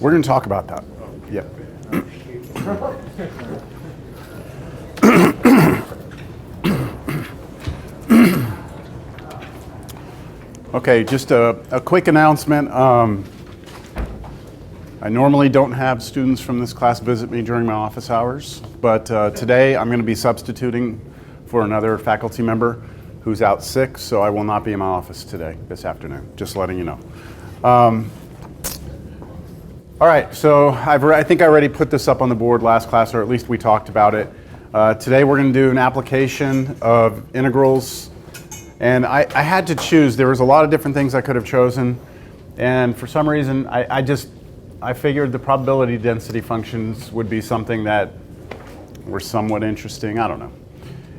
We're going to talk about that. Yeah. Okay, just a quick announcement. I normally don't have students from this class visit me during my office hours, but today I'm going to be substituting for another faculty member who's out sick, so I will not be in my office today, this afternoon, just letting you know. All right, so I think I already put this up on the board last class, or at least we talked about it. Today we're going to do an application of integrals, and I had to choose. There was a lot of different things I could have chosen, and for some reason I figured the probability density functions would be something that were somewhat interesting. I don't know.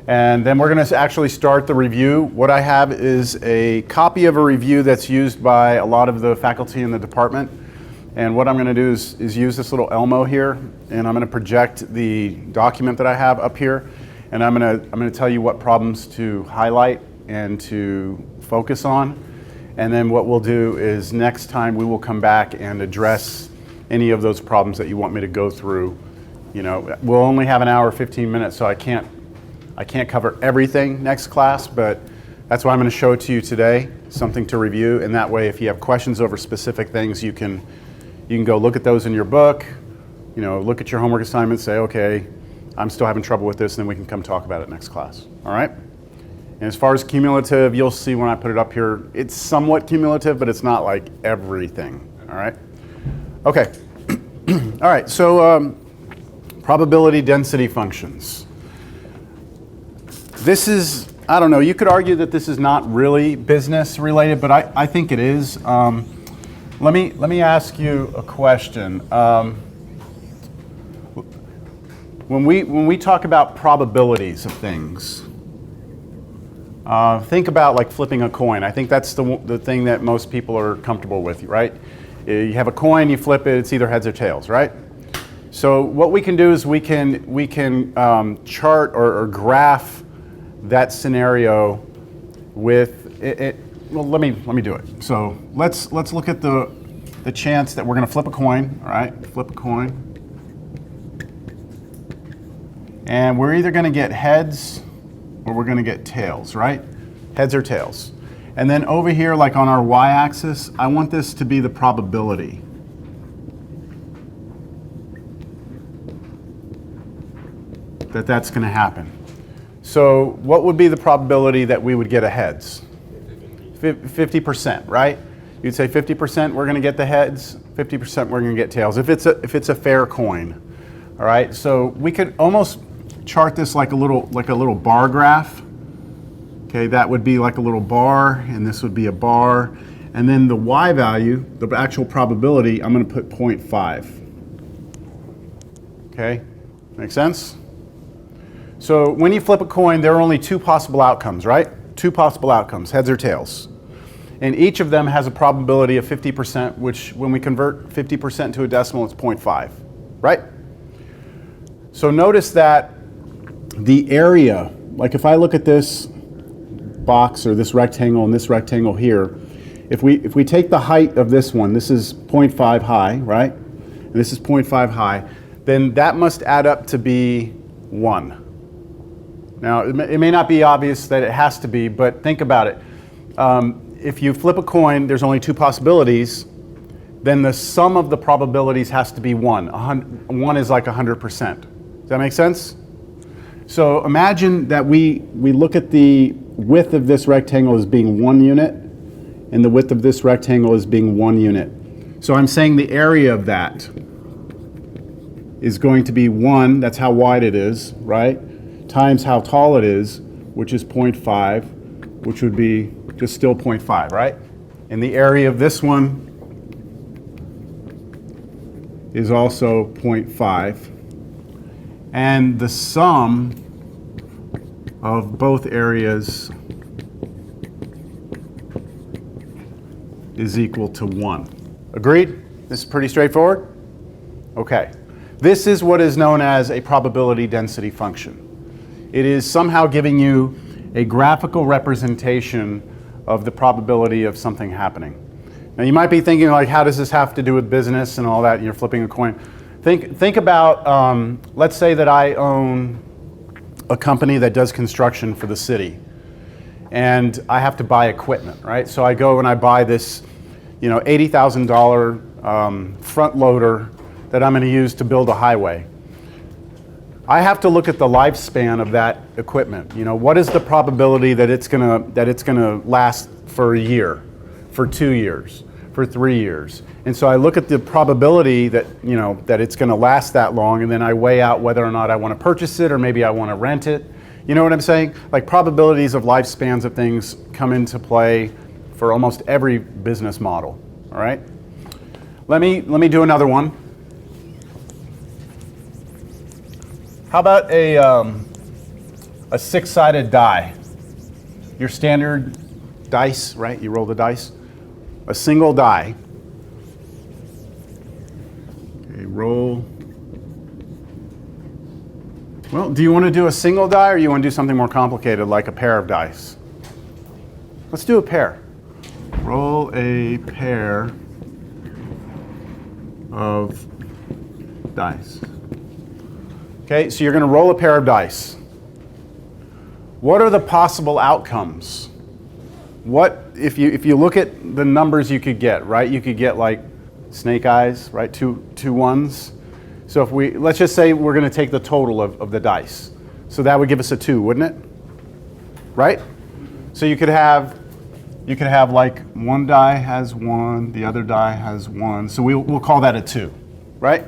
And then we're going to actually start the review. What I have is a copy of a review that's used by a lot of the faculty in the department. And what I'm going to do is use this little Elmo here, and I'm going to project the document that I have up here, and I'm going to tell you what problems to highlight and to focus on. And then what we'll do is next time we will come back and address any of those problems that you want me to go through. You know, we'll only have an hour, 15 minutes, so I can't cover everything next class, but that's why I'm going to show it to you today, something to review, and that way if you have questions over specific things, you can go look at those in your book, you know, look at your homework assignments, say, okay, I'm still having trouble with this, and then we can come talk about it next class, all right? And as far as cumulative, you'll see when I put it up here, it's somewhat cumulative, but it's not like everything, all right? Okay, all right, so probability density functions. This is, I don't know, you could argue that this is not really business related, but I think it is. Let me ask you a question. When we talk about probabilities of things, think about like flipping a coin. I think that's the thing that most people are comfortable with, right? You have a coin, you flip it, it's either heads or tails, right? So what we can do is we can chart or graph that scenario with it. Well, let me do it. So let's look at the chance that we're going to flip a coin. All right, flip a coin, and we're either going to get heads or we're going to get tails, right? Heads or tails. And then over here, like on our y-axis, I want this to be the probability. That's going to happen. So what would be the probability that we would get a heads? 50%, right? You'd say 50% we're going to get the heads, 50% we're going to get tails. If it's a fair coin, all right. So we could almost chart this like a little bar graph. Okay, that would be like a little bar, and this would be a bar, and then the y value, the actual probability, I'm going to put 0.5. Okay, make sense? So when you flip a coin, there are only two possible outcomes, right? Two possible outcomes, heads or tails. And each of them has a probability of 50%, which when we convert 50% to a decimal, it's 0.5, right? So notice that the area, like if I look at this box or this rectangle and this rectangle here, if we take the height of this one, this is 0.5 high, right? And this is 0.5 high, then that must add up to be 1. Now, it may not be obvious that it has to be, but think about it. If you flip a coin, there's only two possibilities, then the sum of the probabilities has to be 1. 1 is like 100%. Does that make sense? So imagine that we look at the width of this rectangle as being 1 unit, and the width of this rectangle as being 1 unit. So I'm saying the area of that is going to be 1, that's how wide it is, right? Times how tall it is, which is 0.5, which would be just still 0.5, right? And the area of this one is also 0.5. And the sum of both areas is equal to 1. Agreed? This is pretty straightforward? Okay. This is what is known as a probability density function. It is somehow giving you a graphical representation of the probability of something happening. Now you might be thinking like, how does this have to do with business and all that? You're flipping a coin. Think about, let's say that I own a company that does construction for the city, and I have to buy equipment, right? So I go and I buy this, $80,000 front loader that I'm going to use to build a highway. I have to look at the lifespan of that equipment. What is the probability that it's gonna last for a year, for 2 years, for 3 years? And so I look at the probability that that it's going to last that long, and then I weigh out whether or not I want to purchase it or maybe I want to rent it. You know what I'm saying? Like probabilities of lifespans of things come into play for almost every business model. All right. Let me do another one. How about a six-sided die? Your standard dice, right? You roll the dice. A single die. Okay, roll. Well, do you want to do a single die or you want to do something more complicated like a pair of dice? Let's do a pair. Roll a pair of dice. Okay, so you're going to roll a pair of dice. What are the possible outcomes? What if you look at the numbers you could get, right? You could get like snake eyes, right? Two ones. So if let's just say we're going to take the total of the dice. So that would give us a 2, wouldn't it? Right? So you could have like one die has 1, the other die has 1. So we'll call that a 2, right?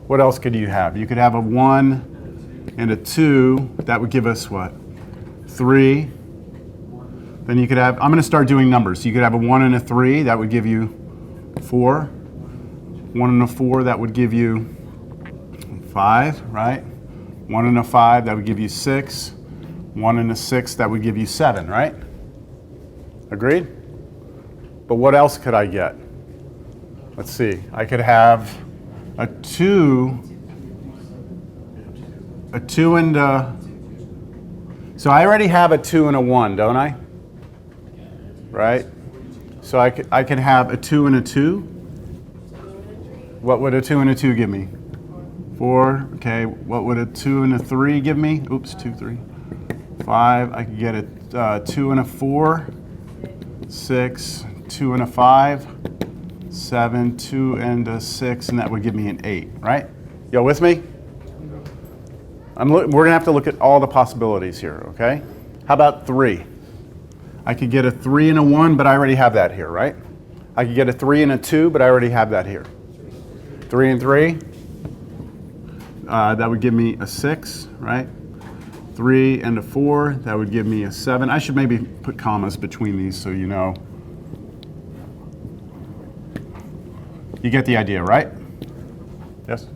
What else could you have? You could have a 1 and a 2. That would give us what? 3. Then you could have, I'm going to start doing numbers. You could have a 1 and a 3. That would give you 4. 1 and a 4. That would give you 5, right? 1 and a 5. That would give you 6. 1 and a 6. That would give you 7, right? Agreed? But what else could I get? Let's see. I could have a 2 and a, so I already have a 2 and a 1, don't I? Right? So I could have a 2 and a 2. What would a 2 and a 2 give me? 4. Okay. What would a 2 and a 3 give me? Oops, 2, 3. 5. I could get a 2 and a 4. 6. 2 and a 5. 7. 2 and a 6, and that would give me an 8, right? Y'all with me? We're going to have to look at all the possibilities here, okay? How about 3? I could get a 3 and a 1, but I already have that here, right? I could get a 3 and a 2, but I already have that here. 3 and 3, that would give me a 6, right? 3 and a 4, that would give me a 7. I should maybe put commas between these so you know. You get the idea, right? Yes?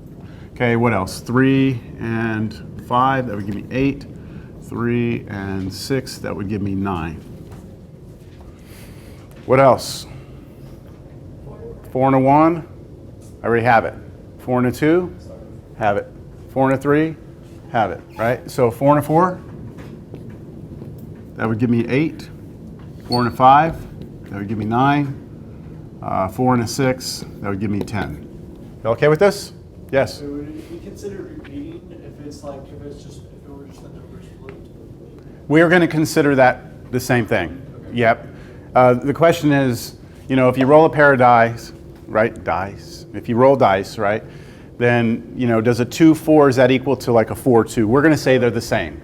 Okay, what else? 3 and 5, that would give me 8. 3 and 6, that would give me 9. What else? 4 and a 1, I already have it. 4 and a 2, have it. 4 and a 3, have it, right? So 4 and a 4, that would give me 8. 4 and a 5, that would give me 9. 4 and a 6, that would give me 10. You okay with this? Yes? So would it be considered repeating if it were just the numbers flipped? We are going to consider that the same thing. Okay. Yep. The question is, if you roll a pair of dice, right? Dice. If you roll dice, right? Then, does a 2, 4, is that equal to like a 4, 2? We're going to say they're the same.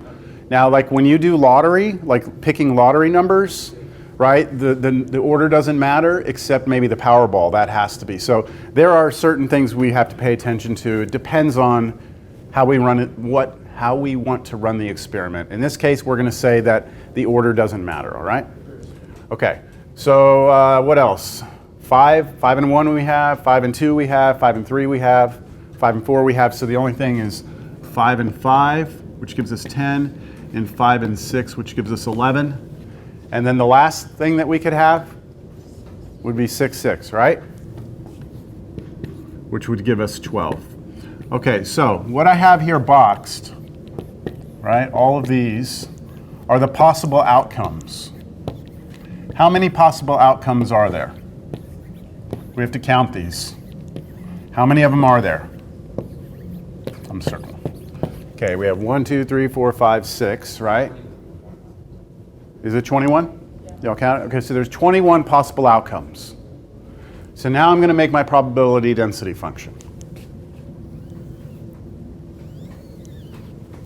Now, like when you do lottery, like picking lottery numbers, right? The order doesn't matter except maybe the Powerball. That has to be. So there are certain things we have to pay attention to. It depends on how we run it, how we want to run the experiment. In this case, we're going to say that the order doesn't matter. All right? Okay. So what else? 5 and 1 we have. 5 and 2 we have. 5 and 3 we have. 5 and 4 we have. So the only thing is 5 and 5, which gives us 10, and 5 and 6, which gives us 11. And then the last thing that we could have would be 6, 6, right? Which would give us 12. Okay, so what I have here boxed, right, all of these are the possible outcomes. How many possible outcomes are there? We have to count these. How many of them are there? I'm circling. Okay, we have 1, 2, 3, 4, 5, 6, right? Is it 21? Y'all count it? Okay, so there's 21 possible outcomes. So now I'm going to make my probability density function.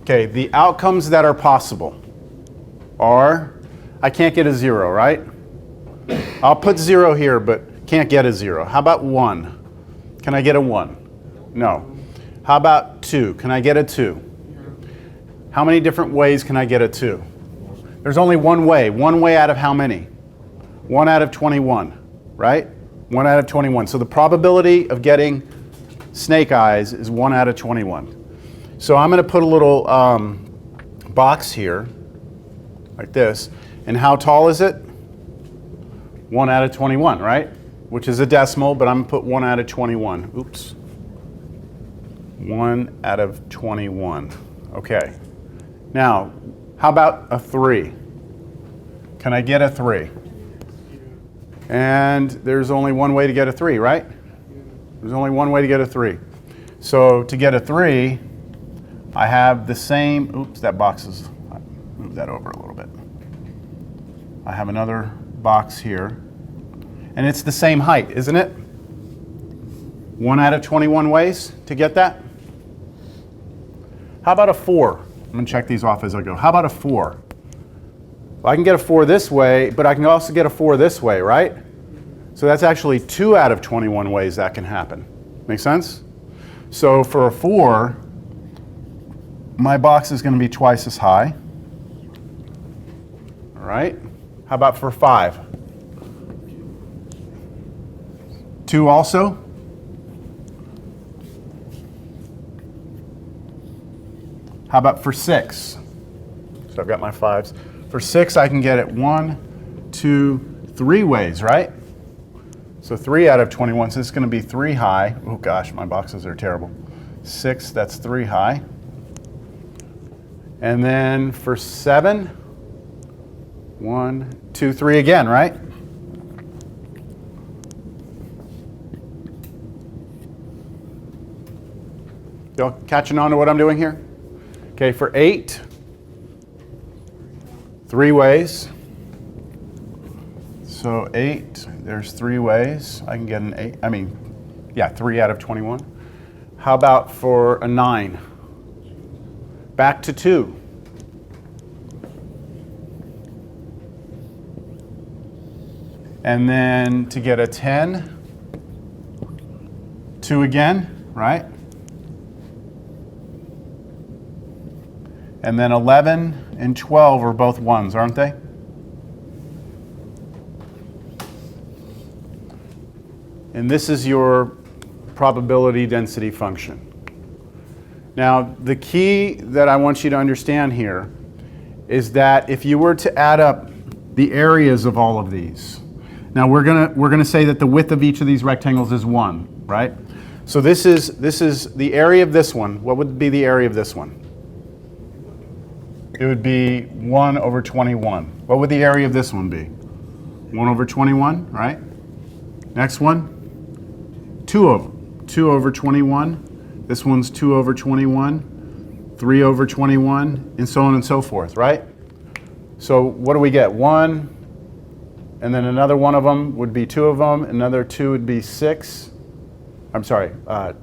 Okay, the outcomes that are possible are, I can't get a 0, right? I'll put 0 here, but can't get a 0. How about 1? Can I get a 1? No. How about 2? Can I get a 2? How many different ways can I get a 2? There's only one way. One way out of how many? 1 out of 21, right? 1 out of 21. So the probability of getting snake eyes is 1 out of 21. So I'm going to put a little box here, like this. And how tall is it? 1 out of 21, right? Which is a decimal, but I'm going to put 1 out of 21. Oops. 1 out of 21. Okay. Now, how about a 3? Can I get a 3? And there's only one way to get a 3, right? There's only one way to get a 3. So to get a 3, I have the same, oops, that box is, move that over a little bit. I have another box here. And it's the same height, isn't it? 1 out of 21 ways to get that. How about a 4? I'm going to check these off as I go. How about a 4? Well, I can get a 4 this way, but I can also get a 4 this way, right? So that's actually 2 out of 21 ways that can happen. Make sense? So for a 4, my box is going to be twice as high. All right. How about for 5? 2 also? How about for 6? So I've got my 5s. For 6, I can get it 1, 2, 3 ways, right? So 3 out of 21, so this is going to be 3 high. Oh gosh, my boxes are terrible. 6, that's 3 high. And then for 7, 1, 2, 3 again, right? Y'all catching on to what I'm doing here? Okay, for 8, 3 ways. So 8, there's 3 ways. I can get an 8, 3 out of 21. How about for a 9? Back to 2. And then to get a 10, 2 again, right? And then 11 and 12 are both 1s, aren't they? And this is your probability density function. Now, the key that I want you to understand here is that if you were to add up the areas of all of these, now we're gonna say that the width of each of these rectangles is 1, right? So this is the area of this one. What would be the area of this one? It would be 1 over 21. What would the area of this one be? 1 over 21, right? Next one, 2 over 21. This one's 2 over 21, 3 over 21, and so on and so forth, right? So what do we get? 1, and then another one of them would be 2 of them, another 2 would be 6. I'm sorry,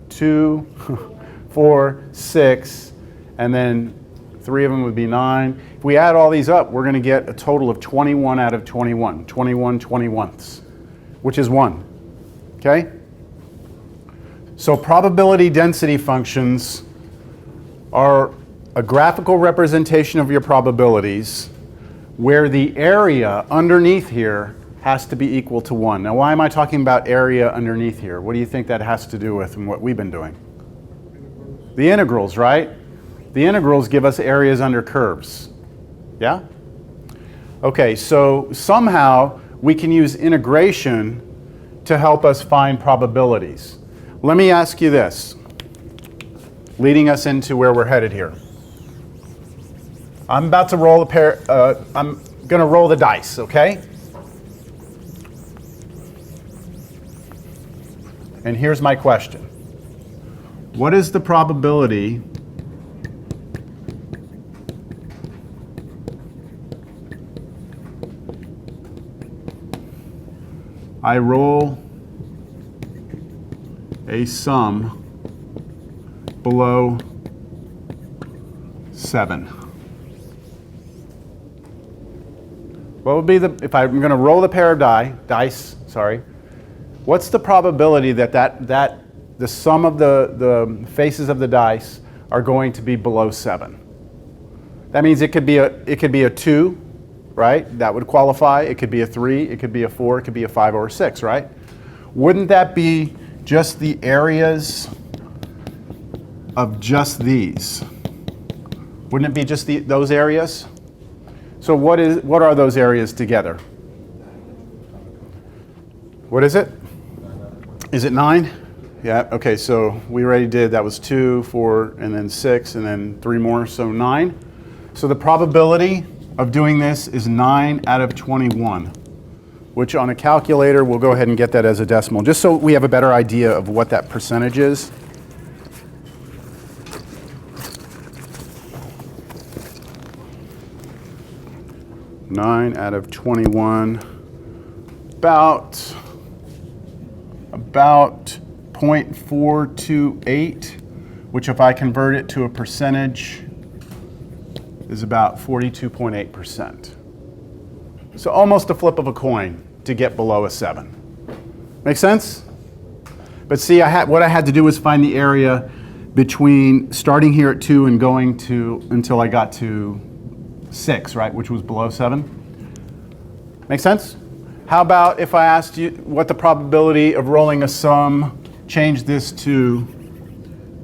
2, 4, 6, and then 3 of them would be 9. If we add all these up, we're going to get a total of 21 out of 21, 21 21ths, which is 1. Okay? So probability density functions are a graphical representation of your probabilities where the area underneath here has to be equal to 1. Now, why am I talking about area underneath here? What do you think that has to do with and what we've been doing? The integrals, right? The integrals give us areas under curves. Yeah? Okay, so somehow we can use integration to help us find probabilities. Let me ask you this, leading us into where we're headed here. I'm about to roll I'm going to roll the dice, okay? And here's my question. What is the probability I roll a sum below 7? What would be if I'm going to roll the pair of dice, what's the probability that the sum of the faces of the dice are going to be below 7? That means it could be a 2, right? That would qualify. It could be a 3, it could be a 4, it could be a 5 or a 6, right? Wouldn't that be just the areas of just these? Wouldn't it be just those areas? So what are those areas together? What is it? Is it 9? Yeah, okay, so we already did, that was 2, 4, and then 6, and then 3 more, so 9. So the probability of doing this is 9 out of 21, which on a calculator, we'll go ahead and get that as a decimal, just so we have a better idea of what that percentage is. Nine out of 21, about 0.428, which if I convert it to a percentage is about 42.8%. So almost a flip of a coin to get below a 7. Make sense? But see, what I had to do was find the area between starting here at 2 and going to until I got to 6, right, which was below 7. Make sense? How about if I asked you what the probability of rolling a sum, change this to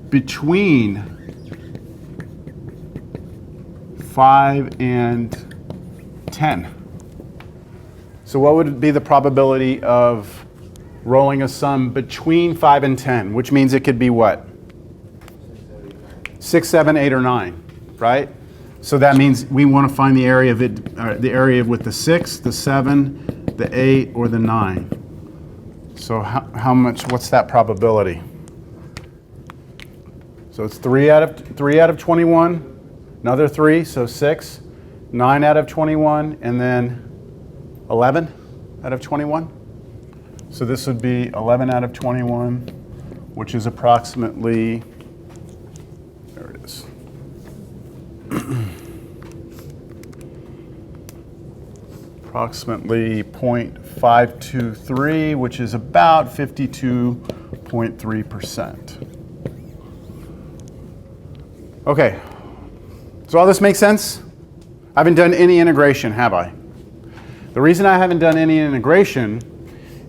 between 5 and 10. So what would be the probability of rolling a sum between 5 and 10, which means it could be what? 6, 7, 8, or 9, right? So that means we want to find the area of it, the area with the 6, the 7, the 8, or the 9. So how much? What's that probability? So it's 3 out of 21, another 3, so 6, 9 out of 21, and then 11 out of 21. So this would be 11 out of 21, which is approximately, there it is. Approximately 0.523, which is about 52.3%. Okay, so all this makes sense? I haven't done any integration, have I? The reason I haven't done any integration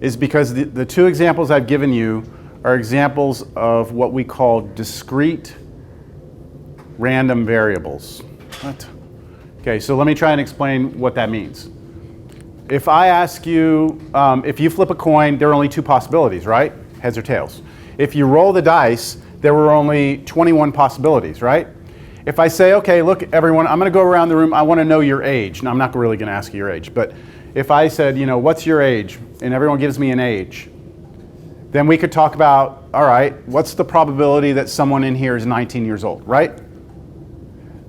is because the two examples I've given you are examples of what we call discrete random variables. What? Okay, so let me try and explain what that means. If I ask you, if you flip a coin, there are only 2 possibilities, right? Heads or tails. If you roll the dice, there were only 21 possibilities, right? If I say, okay, look, everyone, I'm going to go around the room, I want to know your age. Now, I'm not really going to ask you your age, but if I said, you know, what's your age? And everyone gives me an age, then we could talk about, all right, what's the probability that someone in here is 19 years old, right?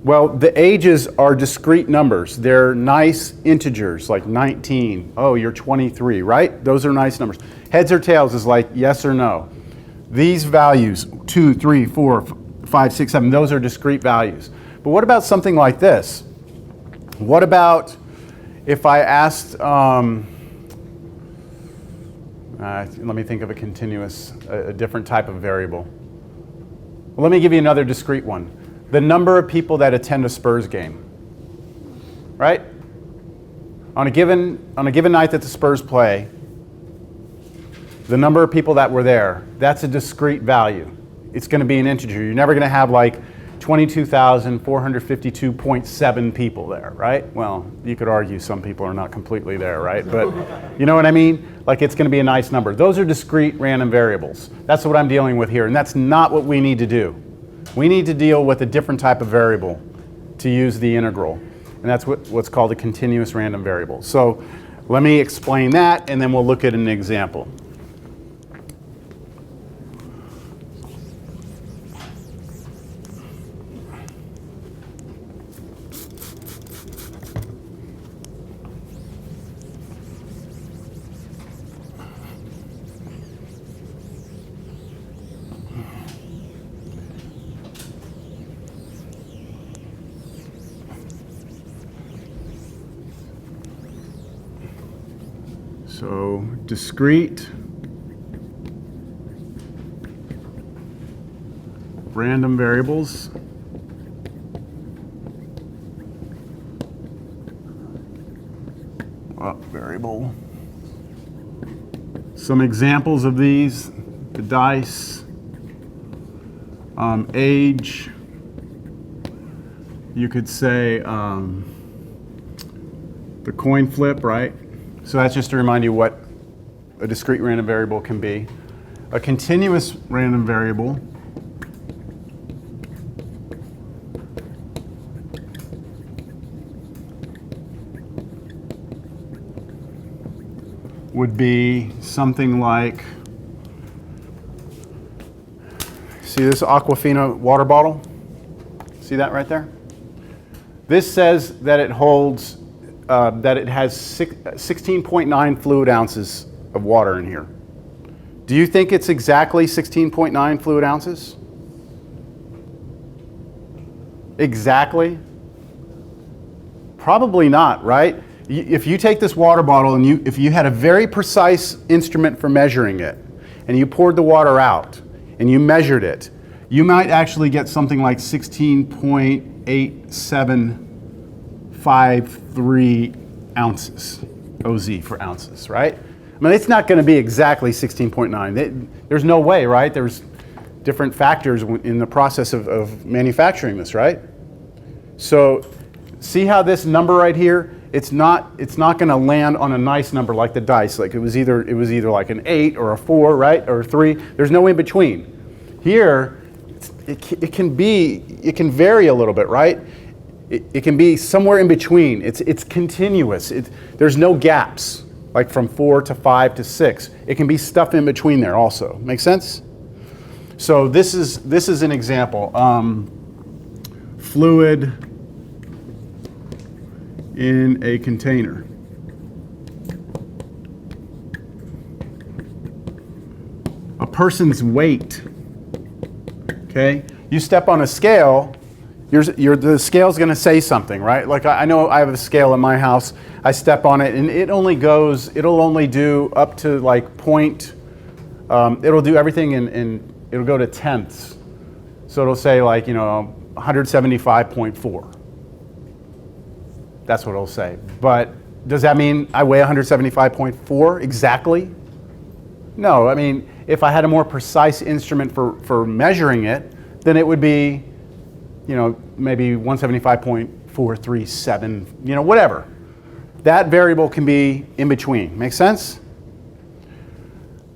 Well, the ages are discrete numbers. They're nice integers, like 19. Oh, you're 23, right? Those are nice numbers. Heads or tails is like yes or no. These values, 2, 3, 4, 5, 6, 7, those are discrete values. But what about something like this? What about if I asked, let me think of a continuous, a different type of variable. Well, let me give you another discrete one. The number of people that attend a Spurs game, right? On a given night that the Spurs play, the number of people that were there, that's a discrete value. It's going to be an integer. You're never going to have like 22,452.7 people there, right? Well, you could argue some people are not completely there, right? But you know what I mean? Like it's going to be a nice number. Those are discrete random variables. That's what I'm dealing with here, and that's not what we need to do. We need to deal with a different type of variable to use the integral, and that's what's called a continuous random variable. So let me explain that, and then we'll look at an example. So discrete random variables. Variable. Some examples of these: the dice, age. You could say the coin flip, right? So that's just to remind you what a discrete random variable can be. A continuous random variable would be something like, see this Aquafina water bottle? See that right there? This says that it holds, that it has 16.9 fluid ounces of water in here. Do you think it's exactly 16.9 fluid ounces? Exactly? Probably not, right? If you take this water bottle and if you had a very precise instrument for measuring it, and you poured the water out and you measured it, you might actually get something like 16.8753 ounces, OZ for ounces, right? I mean, it's not going to be exactly 16.9. There's no way, right? There's different factors in the process of manufacturing this, right? So see how this number right here, it's not going to land on a nice number like the dice. Like it was either like an 8 or a 4, right, or a 3. There's no in between. Here, it can vary a little bit, right? It can be somewhere in between. It's continuous. There's no gaps, like from 4 to 5 to 6. It can be stuff in between there also. Make sense? So this is an example. Fluid in a container. A person's weight. Okay? You step on a scale, the scale's going to say something, right? Like I know I have a scale in my house. I step on it, and it'll only do up to like it'll do everything it'll go to tenths. So it'll say like, 175.4. That's what it'll say. But does that mean I weigh 175.4 exactly? No, I mean, if I had a more precise instrument for measuring it, then it would be, maybe 175.437, whatever. That variable can be in between. Make sense?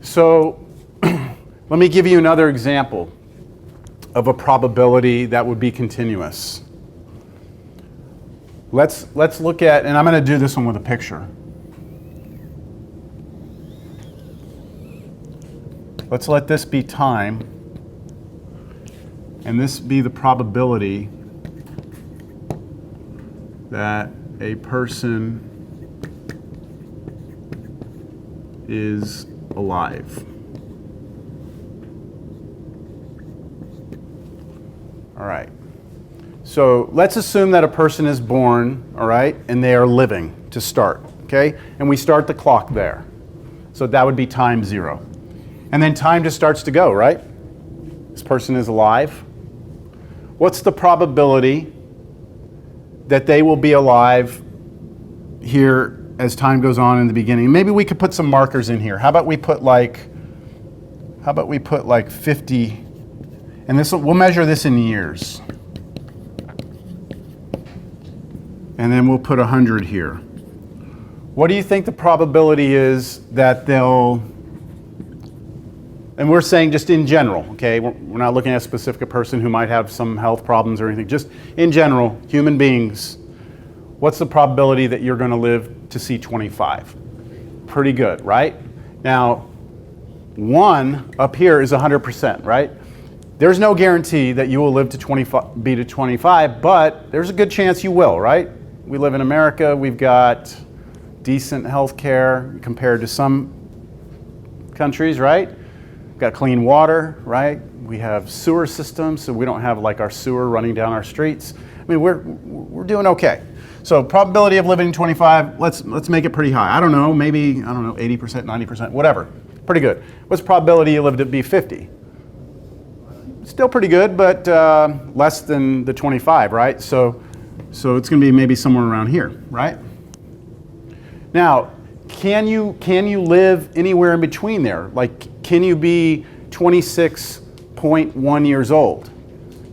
So let me give you another example of a probability that would be continuous. Let's look at, and I'm going to do this one with a picture. Let's let this be time, and this be the probability that a person is alive. All right. So let's assume that a person is born, all right, and they are living to start, okay? And we start the clock there. So that would be time 0. And then time just starts to go, right? This person is alive. What's the probability that they will be alive here as time goes on in the beginning? Maybe we could put some markers in here. How about we put like 50, and we'll measure this in years. And then we'll put 100 here. What do you think the probability is that they'll, and we're saying just in general, okay? We're not looking at a specific person who might have some health problems or anything. Just in general, human beings, what's the probability that you're going to live to see 25? Pretty good, right? Now, 1 up here is 100%, right? There's no guarantee that you will live to 25, but there's a good chance you will, right? We live in America. We've got decent health care compared to some countries, right? We've got clean water, right? We have sewer systems, so we don't have like our sewer running down our streets. I mean, we're doing okay. So probability of living to 25, let's make it pretty high. I don't know, maybe, I don't know, 80%, 90%, whatever. Pretty good. What's the probability you live to be 50? Still pretty good, but less than the 25, right? So it's going to be maybe somewhere around here, right? Now, can you live anywhere in between there? Like, can you be 26.1 years old?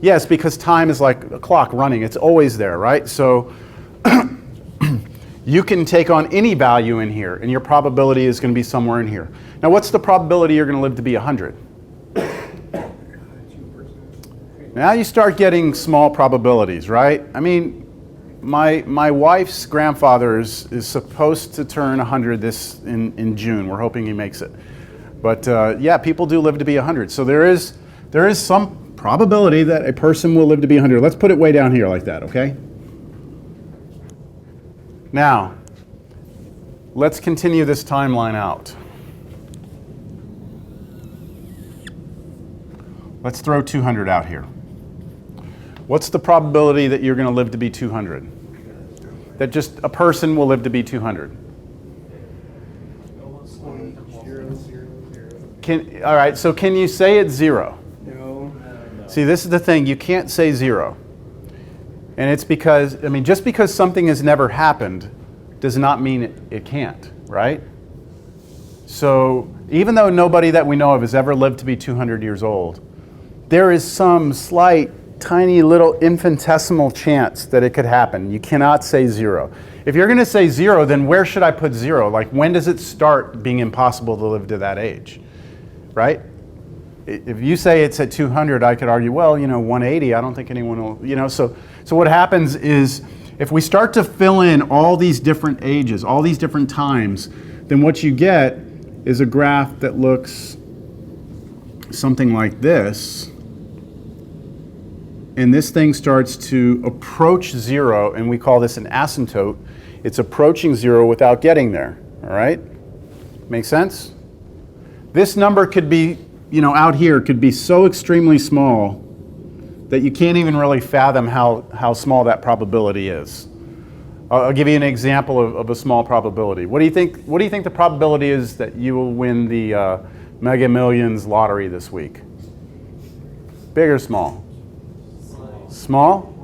Yes, because time is like a clock running. It's always there, right? So you can take on any value in here, and your probability is going to be somewhere in here. Now, what's the probability you're going to live to be 100? Now you start getting small probabilities, right? I mean, my wife's grandfather is supposed to turn 100 in June. We're hoping he makes it. But yeah, people do live to be 100. So there is some probability that a person will live to be 100. Let's put it way down here like that, okay? Now, let's continue this timeline out. Let's throw 200 out here. What's the probability that you're going to live to be 200? That just a person will live to be 200? All right, so can you say it's 0? No. See, this is the thing. You can't say 0. And it's because, I mean, just because something has never happened does not mean it can't, right? So even though nobody that we know of has ever lived to be 200 years old, there is some slight, tiny little infinitesimal chance that it could happen. You cannot say 0. If you're going to say 0, then where should I put 0? Like, when does it start being impossible to live to that age, right? If you say it's at 200, I could argue, well, 180, I don't think anyone will, so what happens is, if we start to fill in all these different ages, all these different times, then what you get is a graph that looks something like this. And this thing starts to approach 0, and we call this an asymptote. It's approaching 0 without getting there, all right? Make sense? This number could be, out here, could be so extremely small that you can't even really fathom how small that probability is. I'll give you an example of a small probability. What do you think the probability is that you will win the Mega Millions lottery this week? Big or small? Small?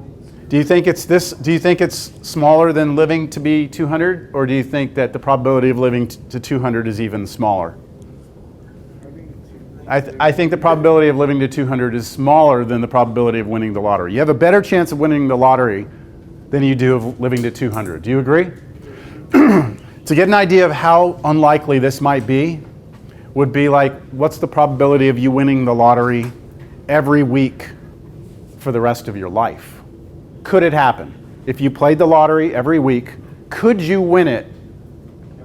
Do you think it's smaller than living to be 200, or do you think that the probability of living to 200 is even smaller? I think the probability of living to 200 is smaller than the probability of winning the lottery. You have a better chance of winning the lottery than you do of living to 200. Do you agree? To get an idea of how unlikely this might be, would be like, what's the probability of you winning the lottery every week for the rest of your life? Could it happen? If you played the lottery every week, could you win it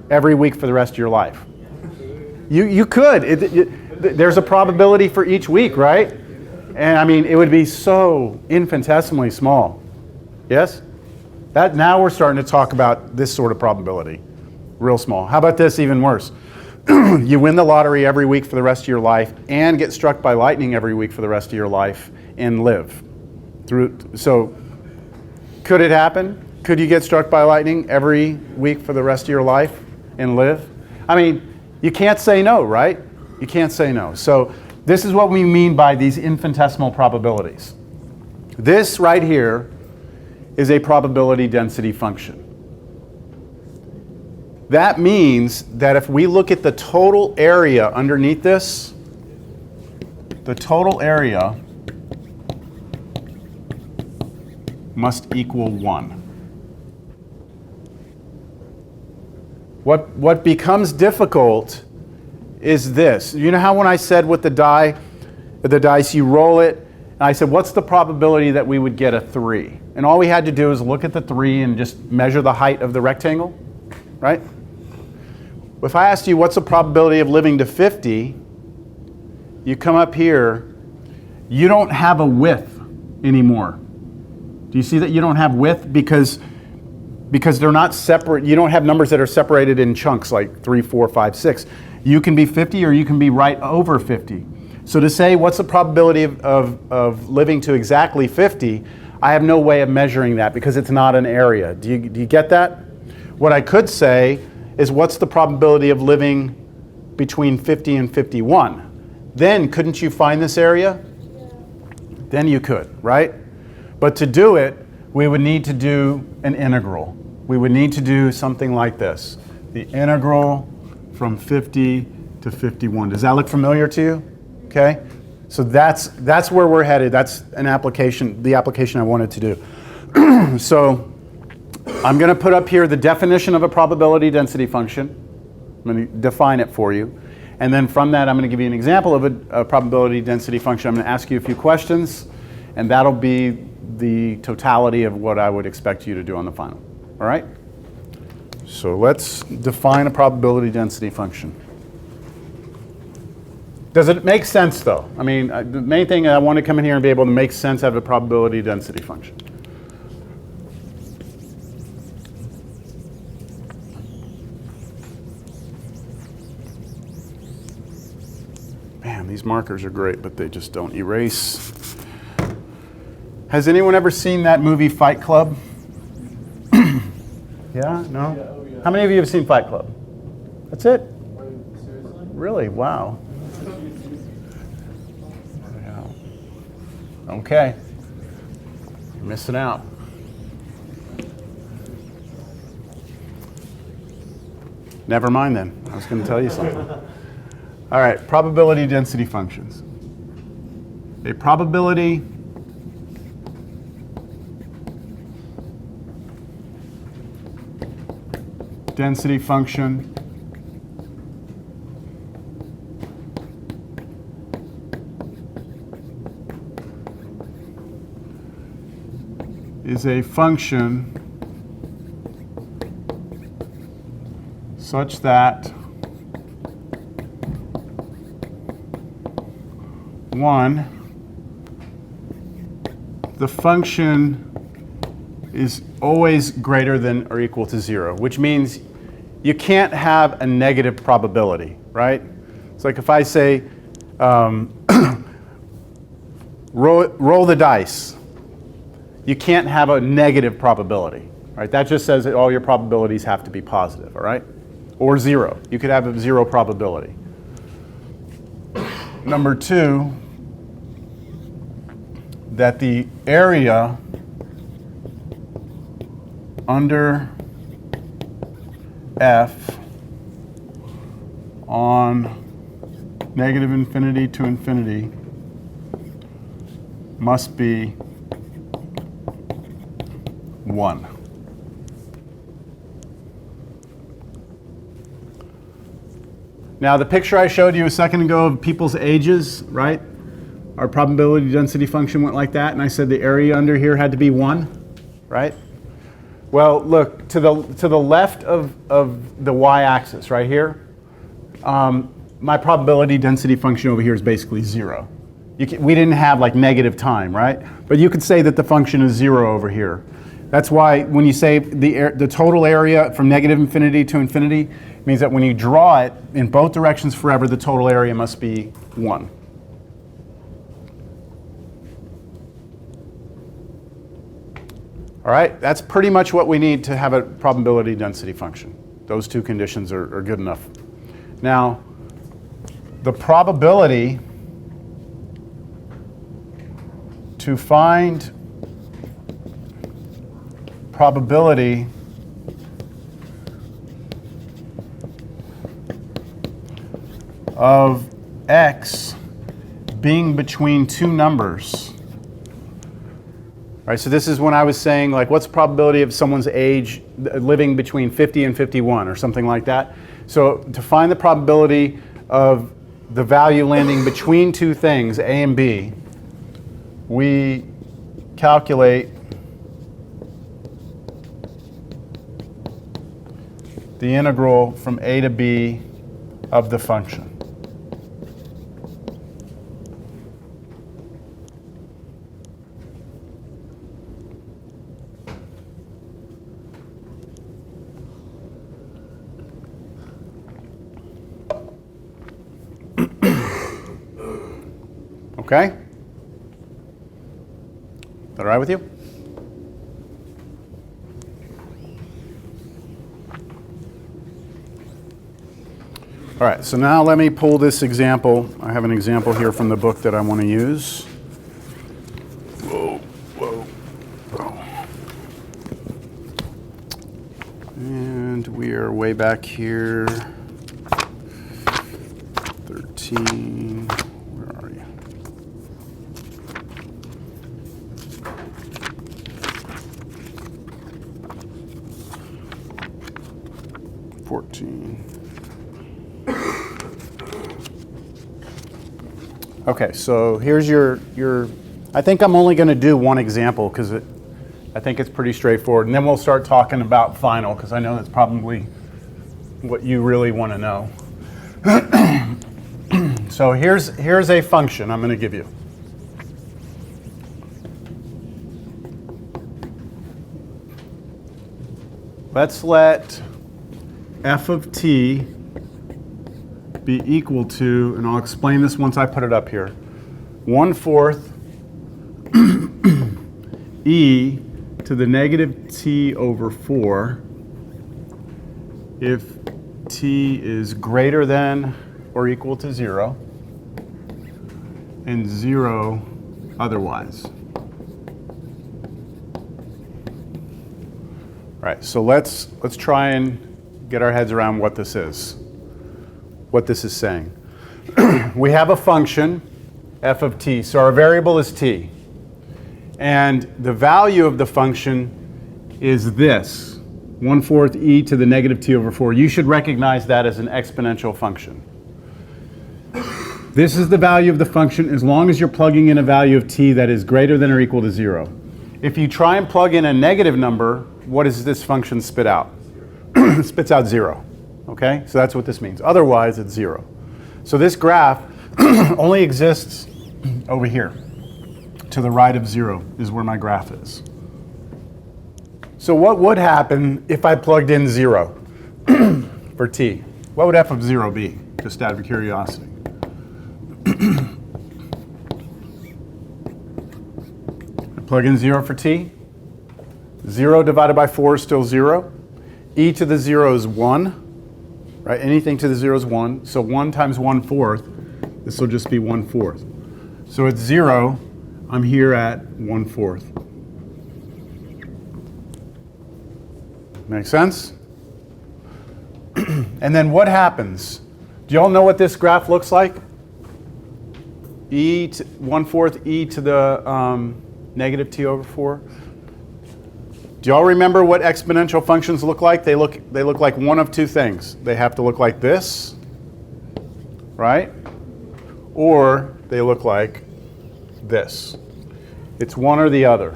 every week for the rest of your life? You could. There's a probability for each week, right? And I mean, it would be so infinitesimally small. Yes? Now we're starting to talk about this sort of probability. Real small. How about this, even worse? You win the lottery every week for the rest of your life and get struck by lightning every week for the rest of your life and live. So could it happen? Could you get struck by lightning every week for the rest of your life and live? I mean, you can't say no, right? You can't say no. So this is what we mean by these infinitesimal probabilities. This right here is a probability density function. That means that if we look at the total area underneath this, the total area must equal 1. What becomes difficult is this. You know how when I said with the dice you roll it, and I said, what's the probability that we would get a 3? And all we had to do is look at the 3 and just measure the height of the rectangle, right? If I asked you what's the probability of living to 50, you come up here, you don't have a width anymore. Do you see that you don't have width because they're not separate? You don't have numbers that are separated in chunks like 3, 4, 5, 6. You can be 50 or you can be right over 50. So to say what's the probability of living to exactly 50, I have no way of measuring that because it's not an area. Do you get that? What I could say is what's the probability of living between 50 and 51? Then couldn't you find this area? Then you could, right? But to do it, we would need to do an integral. We would need to do something like this. The integral from 50 to 51. Does that look familiar to you? Okay? So that's where we're headed. That's an application, the application I wanted to do. So I'm going to put up here the definition of a probability density function. I'm going to define it for you. And then from that, I'm going to give you an example of a probability density function. I'm going to ask you a few questions, and that'll be the totality of what I would expect you to do on the final. All right? So let's define a probability density function. Does it make sense, though? I mean, the main thing I want to come in here and be able to make sense out of a probability density function. Man, these markers are great, but they just don't erase. Has anyone ever seen that movie Fight Club? Yeah? No? Yeah, oh yeah. How many of you have seen Fight Club? That's it? Wait, seriously? Really? Wow. Okay. You're missing out. Never mind then. I was going to tell you something. All right, probability density functions. A probability density function is a function such that one, the function is always greater than or equal to 0, which means you can't have a negative probability, right? It's like if I say, roll the dice, you can't have a negative probability, right? That just says that all your probabilities have to be positive, all right? Or 0. You could have a 0 probability. Number 2, that the area under F on negative infinity to infinity must be 1. Now the picture I showed you a second ago of people's ages, right? Our probability density function went like that, and I said the area under here had to be 1, right? Well, look, to the left of the y-axis right here, my probability density function over here is basically 0. We didn't have like negative time, right? But you could say that the function is 0 over here. That's why when you say the total area from negative infinity to infinity, it means that when you draw it in both directions forever, the total area must be 1. All right, that's pretty much what we need to have a probability density function. Those two conditions are good enough. Now, the probability to find probability of x being between two numbers. All right, so this is when I was saying, like, what's the probability of someone's age living between 50 and 51 or something like that? So to find the probability of the value landing between two things, A and B, we calculate the integral from A to B of the function. Okay? Is that all right with you? All right, so now let me pull this example. I have an example here from the book that I want to use. Whoa, whoa, whoa. And we are way back here. 13, where are you? Okay, so here's your I think I'm only going to do one example because I think it's pretty straightforward. And then we'll start talking about final because I know that's probably what you really want to know. So here's a function I'm going to give you. Let's let f of t be equal to, and I'll explain this once I put it up here, 1/4 e to the negative t over 4 if t is greater than or equal to 0 and 0 otherwise. All right, so let's try and get our heads around what this is. What this is saying. We have a function, f of t. So our variable is t. And the value of the function is this, 1/4 e to the negative t over 4. You should recognize that as an exponential function. This is the value of the function as long as you're plugging in a value of t that is greater than or equal to 0. If you try and plug in a negative number, what does this function spit out? It spits out 0. Okay, so that's what this means. Otherwise, it's 0. So this graph only exists over here. To the right of 0 is where my graph is. So what would happen if I plugged in 0 for t? What would f of 0 be, just out of curiosity? I plug in 0 for t. 0 divided by 4 is still 0. E to the 0 is 1. Right? Anything to the 0 is 1. So 1 times 1/4, this will just be 1/4. So at 0, I'm here at 1/4. Make sense? And then what happens? Do you all know what this graph looks like? 1/4 e to the negative t over 4. Do y'all remember what exponential functions look like? They look like one of two things. They have to look like this, right? Or they look like this. It's one or the other.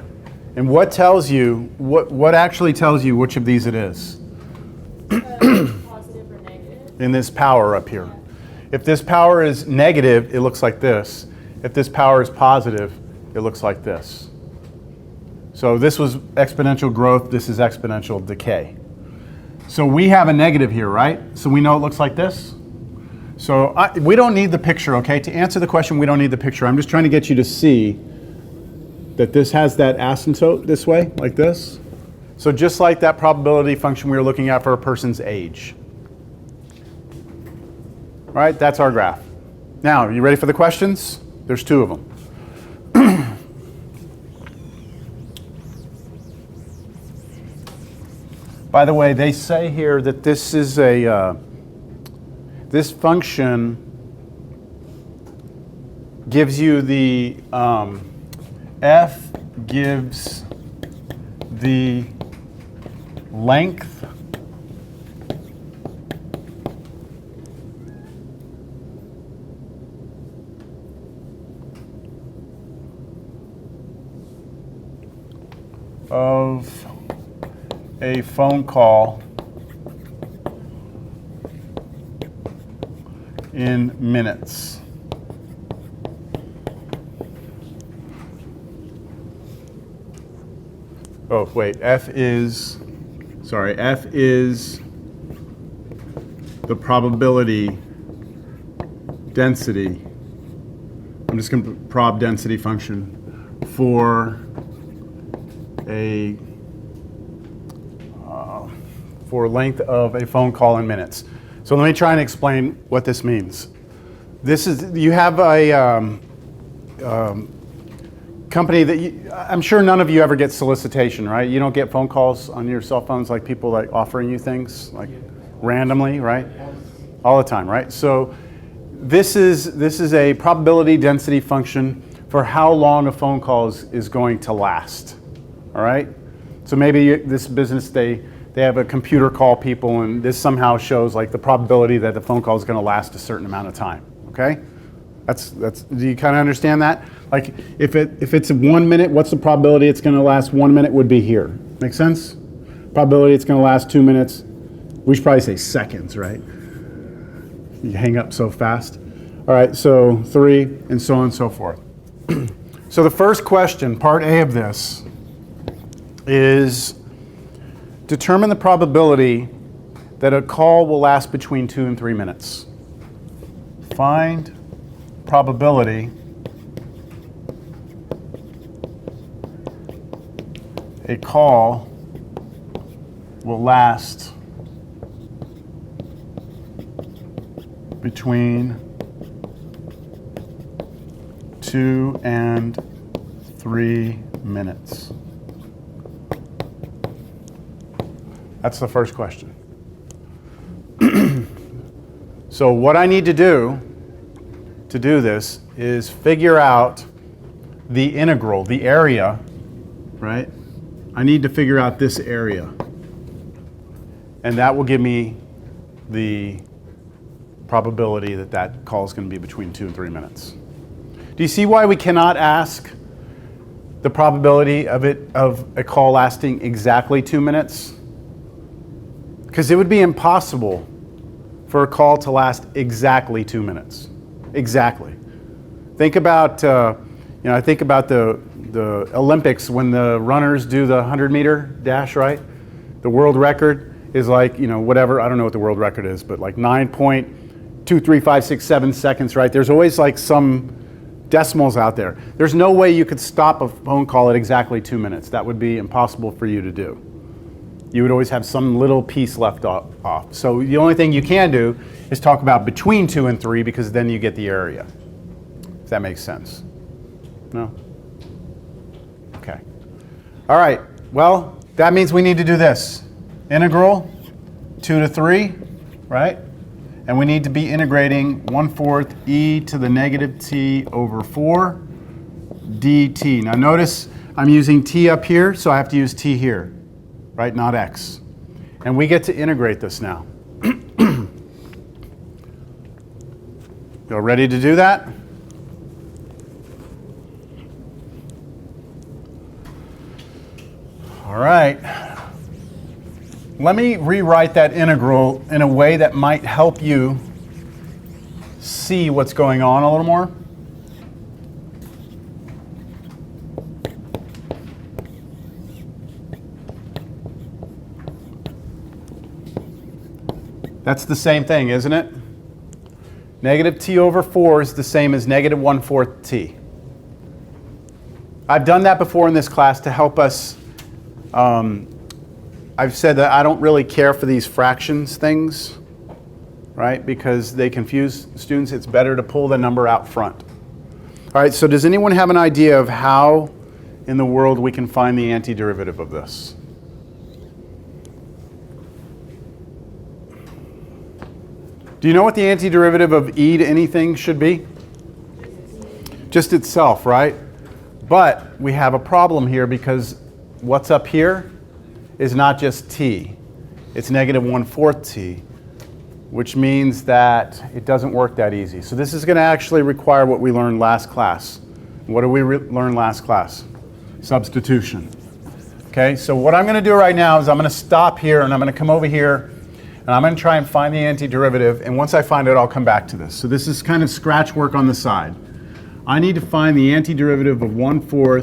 And what tells you, what actually tells you which of these it is? Positive or negative? In this power up here. If this power is negative, it looks like this. If this power is positive, it looks like this. So this was exponential growth, this is exponential decay. So we have a negative here, right? So we know it looks like this. So we don't need the picture, okay? To answer the question, we don't need the picture. I'm just trying to get you to see that this has that asymptote this way, like this. So just like that probability function we were looking at for a person's age. All right, that's our graph. Now, are you ready for the questions? There's 2 of them. By the way, they say here that this is this function gives you the f gives the length of a phone call in minutes. Oh, wait, f is the probability density. I'm just going to put prob density function for length of a phone call in minutes. So let me try and explain what this means. This is, you have a company that I'm sure none of you ever get solicitation, right? You don't get phone calls on your cell phones like people like offering you things like randomly, right? All the time, right? So this is a probability density function for how long a phone call is going to last, all right? So maybe this business, they have a computer call people, and this somehow shows like the probability that the phone call is going to last a certain amount of time, okay? That's do you kind of understand that? Like if it's 1 minute, what's the probability it's going to last 1 minute would be here. Make sense? Probability it's going to last 2 minutes. We should probably say seconds, right? You hang up so fast. All right, so 3 and so on and so forth. So the first question, part A of this, is determine the probability that a call will last between 2 and 3 minutes. Find probability a call will last between 2 and 3 minutes. That's the first question. So what I need to do this is figure out the integral, the area, right? I need to figure out this area. And that will give me the probability that that call is going to be between 2 and 3 minutes. Do you see why we cannot ask the probability of a call lasting exactly 2 minutes? Because it would be impossible for a call to last exactly 2 minutes. Exactly. Think about, I think about the Olympics when the runners do the 100-meter dash, right? The world record is like, whatever, I don't know what the world record is, but like 9.2356 seconds, right? There's always like some decimals out there. There's no way you could stop a phone call at exactly 2 minutes. That would be impossible for you to do. You would always have some little piece left off. So the only thing you can do is talk about between 2 and 3, because then you get the area. If that makes sense. No? Okay. All right. Well, that means we need to do this. Integral 2 to 3, right? And we need to be integrating 1/4 e to the negative t over 4 dt. Now notice I'm using t up here, so I have to use t here, right? Not x. And we get to integrate this now. You ready to do that? All right. Let me rewrite that integral in a way that might help you see what's going on a little more. That's the same thing, isn't it? Negative t over 4 is the same as negative 1/4 t. I've done that before in this class to help us. I've said that I don't really care for these fractions things, right? Because they confuse students. It's better to pull the number out front. All right, so does anyone have an idea of how in the world we can find the antiderivative of this? Do you know what the antiderivative of e to anything should be? Just itself, right? But we have a problem here because what's up here is not just t. It's negative 1/4 t, which means that it doesn't work that easy. So this is going to actually require what we learned last class. What did we learn last class? Substitution. Okay, so what I'm going to do right now is I'm going to stop here and I'm going to come over here and I'm going to try and find the antiderivative, and once I find it, I'll come back to this. So this is kind of scratch work on the side. I need to find the antiderivative of 1/4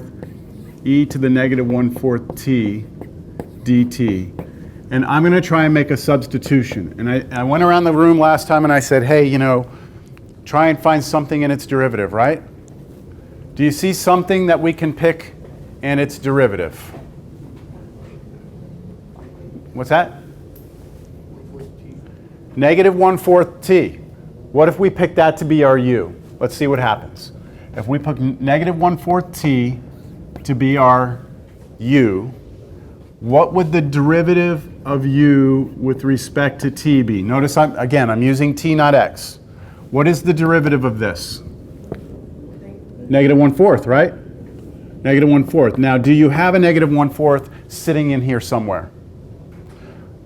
e to the negative 1/4 t dt. And I'm going to try and make a substitution. And I went around the room last time and I said, hey, try and find something in its derivative, right? Do you see something that we can pick and its derivative? What's that? Negative 1/4 t. What if we pick that to be our u? Let's see what happens. If we put negative 1/4 t to be our u, what would the derivative of u with respect to t be? Notice I'm using t, not x. What is the derivative of this? Negative 1/4, right? Negative 1/4. Now, do you have a negative 1/4 sitting in here somewhere?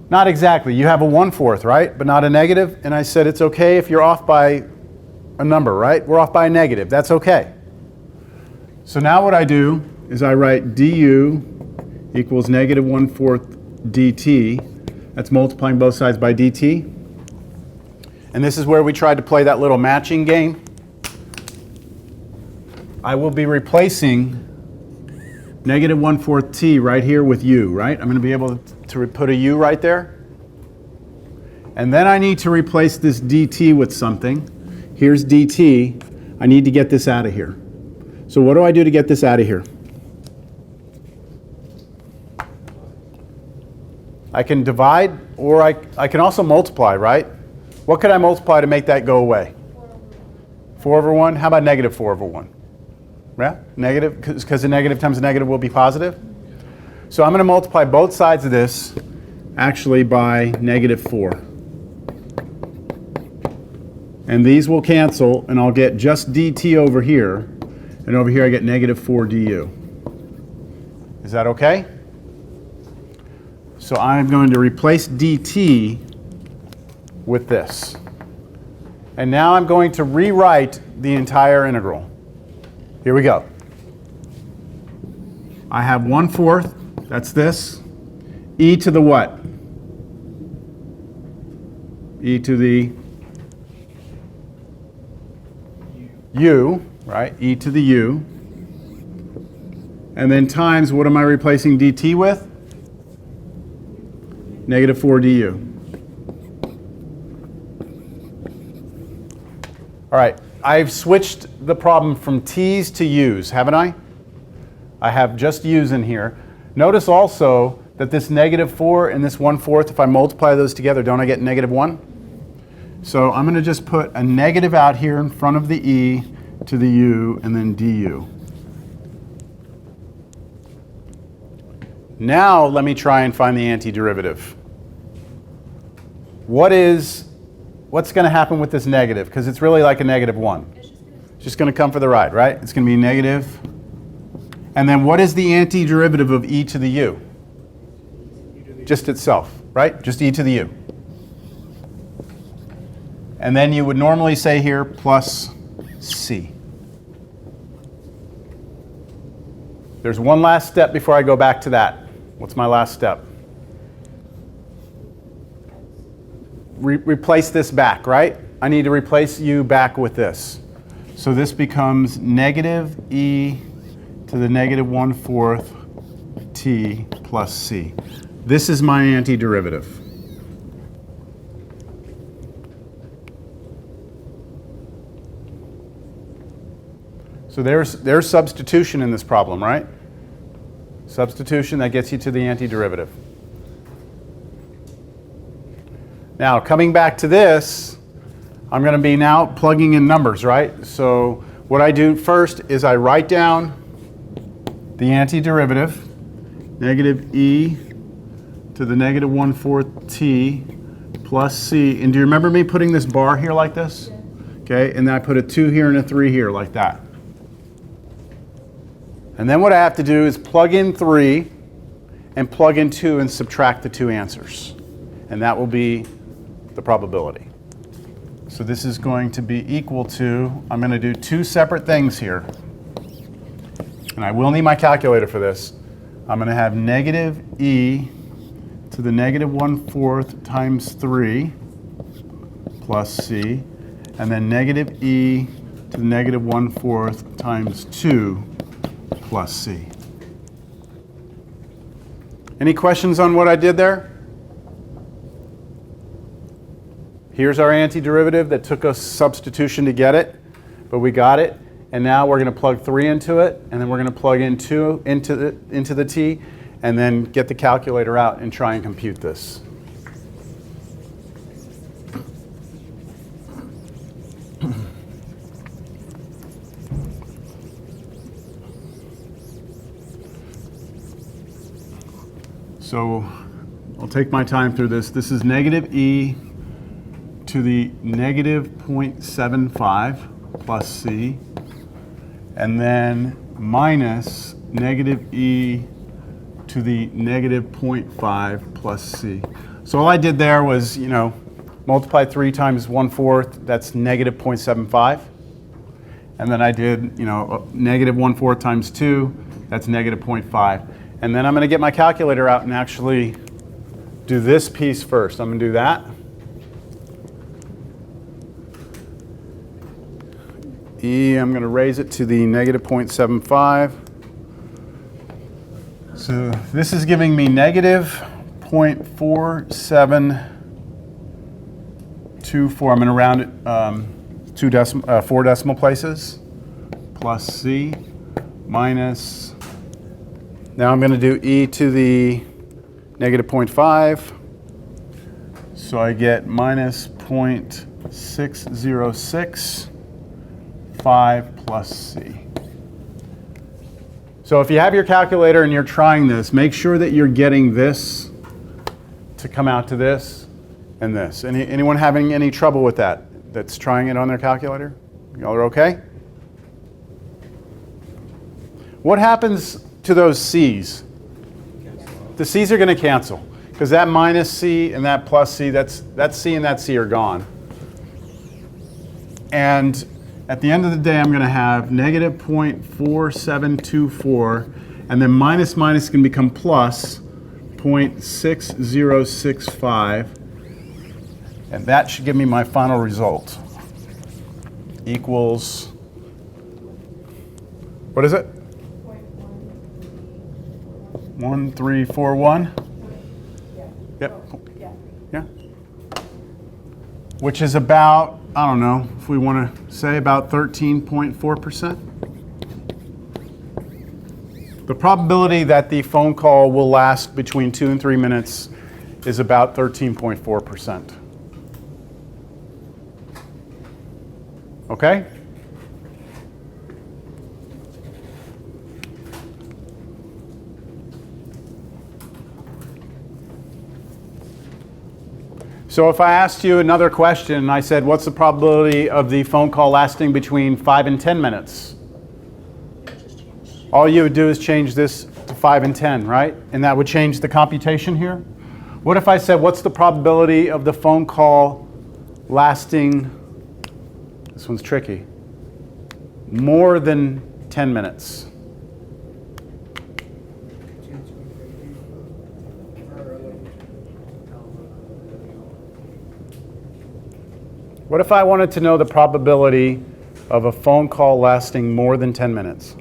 Not exactly. You have a 1/4, right? But not a negative. And I said it's okay if you're off by a number, right? We're off by a negative. That's okay. So now what I do is I write du equals negative 1/4 dt. That's multiplying both sides by dt. And this is where we tried to play that little matching game. I will be replacing negative 1/4 t right here with u, right? I'm going to be able to put a u right there. And then I need to replace this dt with something. Here's dt. I need to get this out of here. So what do I do to get this out of here? I can divide, or I can also multiply, right? What could I multiply to make that go away? 4 over 1? How about negative 4 over 1? Yeah, negative, because a negative times a negative will be positive. So I'm going to multiply both sides of this actually by negative 4. And these will cancel, and I'll get just dt over here. And over here I get negative 4 du. Is that okay? So I'm going to replace dt with this. And now I'm going to rewrite the entire integral. Here we go. I have 1/4, that's this. E to the what? E to the u, right? E to the u. And then times, what am I replacing dt with? Negative 4 du. All right, I've switched the problem from t's to u's, haven't I? I have just u's in here. Notice also that this negative 4 and this 1/4, if I multiply those together, don't I get negative 1? So I'm going to just put a negative out here in front of the e to the u and then du. Now let me try and find the antiderivative. What's going to happen with this negative? Because it's really like a negative 1. It's just going to come for the ride, right? It's going to be negative. And then what is the antiderivative of e to the u? Just itself, right? Just e to the u. And then you would normally say here plus c. There's one last step before I go back to that. What's my last step? Replace this back, right? I need to replace u back with this. So this becomes negative e to the negative 1/4 t plus c. This is my antiderivative. So there's substitution in this problem, right? Substitution, that gets you to the antiderivative. Now, coming back to this, I'm going to be now plugging in numbers, right? So what I do first is I write down the antiderivative, negative e to the negative 1/4 t plus c. And do you remember me putting this bar here like this? Okay, and then I put a 2 here and a 3 here like that. And then what I have to do is plug in 3 and plug in 2 and subtract the 2 answers. And that will be the probability. So this is going to be equal to, I'm going to do 2 separate things here. And I will need my calculator for this. I'm going to have negative e to the negative 1/4 times 3 plus c, and then negative e to the negative 1/4 times 2 plus c. Any questions on what I did there? Here's our antiderivative that took us substitution to get it, but we got it. And now we're going to plug 3 into it, and then we're going to plug in 2 into the t, and then get the calculator out and try and compute this. So I'll take my time through this. This is negative e to the negative 0.75 plus c, and then minus negative e to the negative 0.5 plus c. So all I did there was, multiply 3 times 1/4, that's negative 0.75. And then I did, negative 1/4 times 2, that's negative 0.5. And then I'm going to get my calculator out and actually do this piece first. I'm going to do that. I'm going to raise it to the negative 0.75. So this is giving me negative 0.4724. I'm going to round it 4 decimal places, plus c, minus, now I'm going to do e to the negative 0.5. So I get minus 0.6065 plus c. So if you have your calculator and you're trying this, make sure that you're getting this to come out to this and this. Anyone having any trouble with that that's trying it on their calculator? Y'all are okay? What happens to those c's? The c's are going to cancel because that minus c and that plus c, that c and that c are gone. And at the end of the day, I'm going to have negative 0.4724, and then minus can become plus 0.6065, and that should give me my final result. Equals, what is it? 1341? Yep. Yeah. Which is about, I don't know, if we want to say about 13.4%. The probability that the phone call will last between 2 and 3 minutes is about 13.4%. Okay? So if I asked you another question and I said, what's the probability of the phone call lasting between 5 and 10 minutes? All you would do is change this to 5 and 10, right? And that would change the computation here. What if I said, what's the probability of the phone call lasting, this one's tricky, more than 10 minutes? What if I wanted to know the probability of a phone call lasting more than 10 minutes?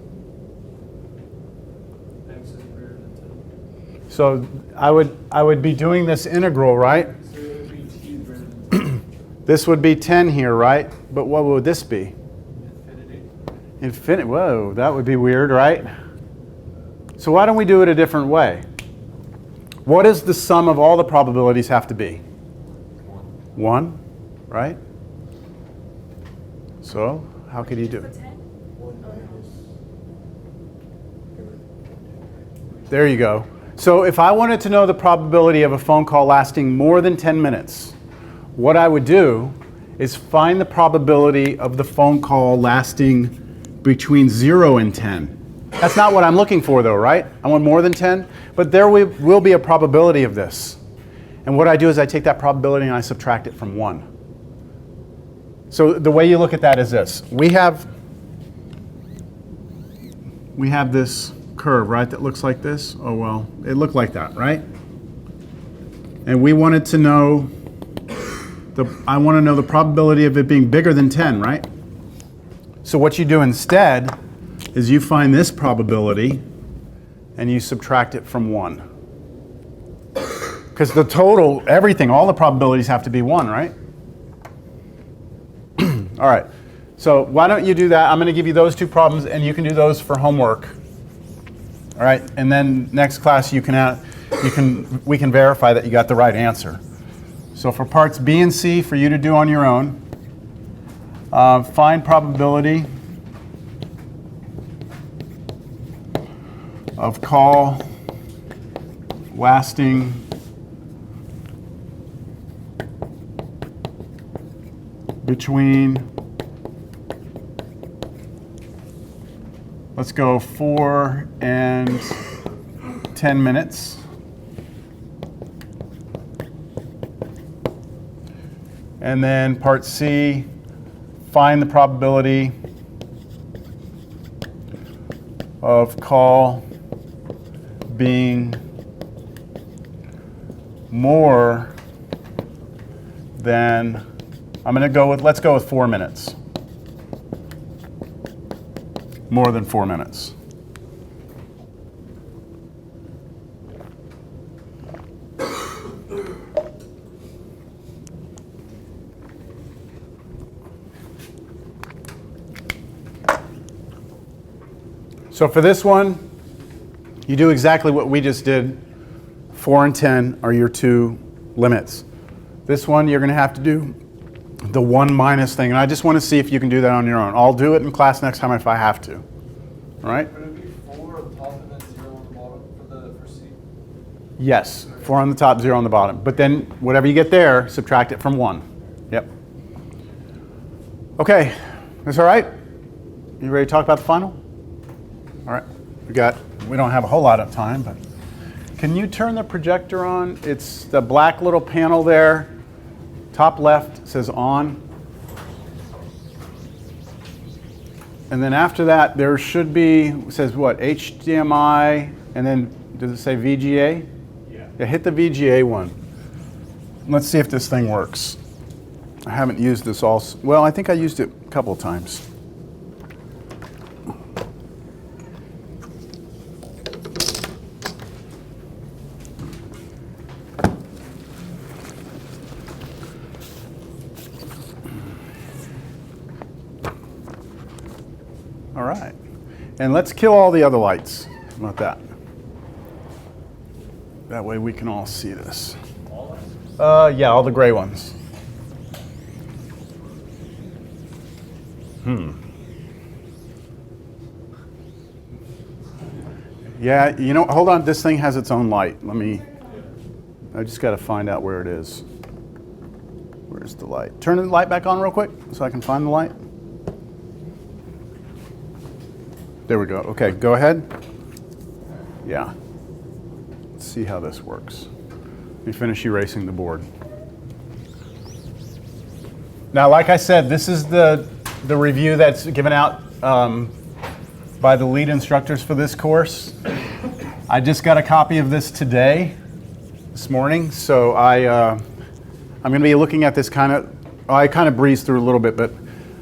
X is greater than 10. So I would be doing this integral, right? So it would be t greater than 10. This would be 10 here, right? But what would this be? Infinity. Infinity. Whoa, that would be weird, right? So why don't we do it a different way? What does the sum of all the probabilities have to be? 1, right? So how could you do it? There you go. So if I wanted to know the probability of a phone call lasting more than 10 minutes, what I would do is find the probability of the phone call lasting between 0 and 10. That's not what I'm looking for though, right? I want more than 10, but there will be a probability of this. And what I do is I take that probability and I subtract it from 1. So the way you look at that is this. We have this curve, right, that looks like this. Oh, well, it looked like that, right? And we wanted to know, I want to know the probability of it being bigger than 10, right? So what you do instead is you find this probability and you subtract it from 1. Because the total, everything, all the probabilities have to be 1, right? All right, so why don't you do that? I'm going to give you those 2 problems, and you can do those for homework. All right, and then next class we can verify that you got the right answer. So for parts B and C, for you to do on your own, find probability of call lasting between, let's go 4 and 10 minutes. And then part C, find the probability of call being more than, let's go with 4 minutes. More than 4 minutes. So for this one, you do exactly what we just did. 4 and 10 are your two limits. This one, you're going to have to do the 1 minus thing, and I just want to see if you can do that on your own. I'll do it in class next time if I have to. All right? Would it be 4 on top and then 0 on the bottom for C? Yes, 4 on the top, 0 on the bottom. But then whatever you get there, subtract it from 1. Yep. Okay, that's all right? You ready to talk about the final? All right, we don't have a whole lot of time, but can you turn the projector on? It's the black little panel there, top left says on. And then after that, there should be, it says what, HDMI, and then does it say VGA? Yeah, hit the VGA one. Let's see if this thing works. I haven't used this well, I think I used it a couple of times. All right, and let's kill all the other lights. How about that? That way we can all see this. Yeah, all the gray ones. Yeah, you know, hold on, this thing has its own light. I just got to find out where it is. Where's the light? Turn the light back on real quick so I can find the light. There we go. Okay, go ahead. Yeah. Let's see how this works. Let me finish erasing the board. Now, like I said, this is the review that's given out by the lead instructors for this course. I just got a copy of this this morning, so I'm going to be looking at this I kind of breezed through a little bit, but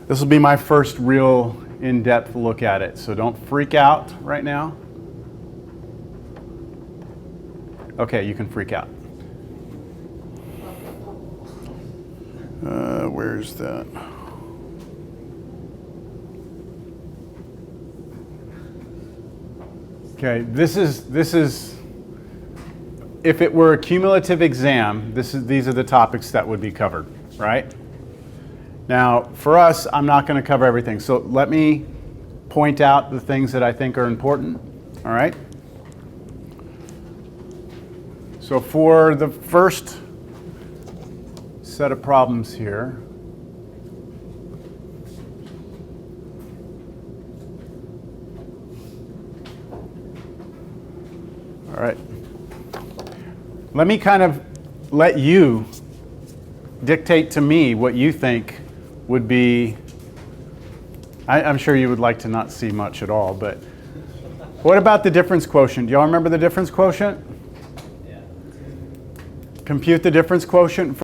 this will be my first real in-depth look at it, so don't freak out right now. Okay, you can freak out. Where's that? Okay, this is if it were a cumulative exam, these are the topics that would be covered, right? Now, for us, I'm not going to cover everything, so let me point out the things that I think are important, all right? So for the first set of problems here, all right, let me kind of let you dictate to me what you think would be. I'm sure you would like to not see much at all, but what about the difference quotient? Do y'all remember the difference quotient? Yeah. Compute the difference quotient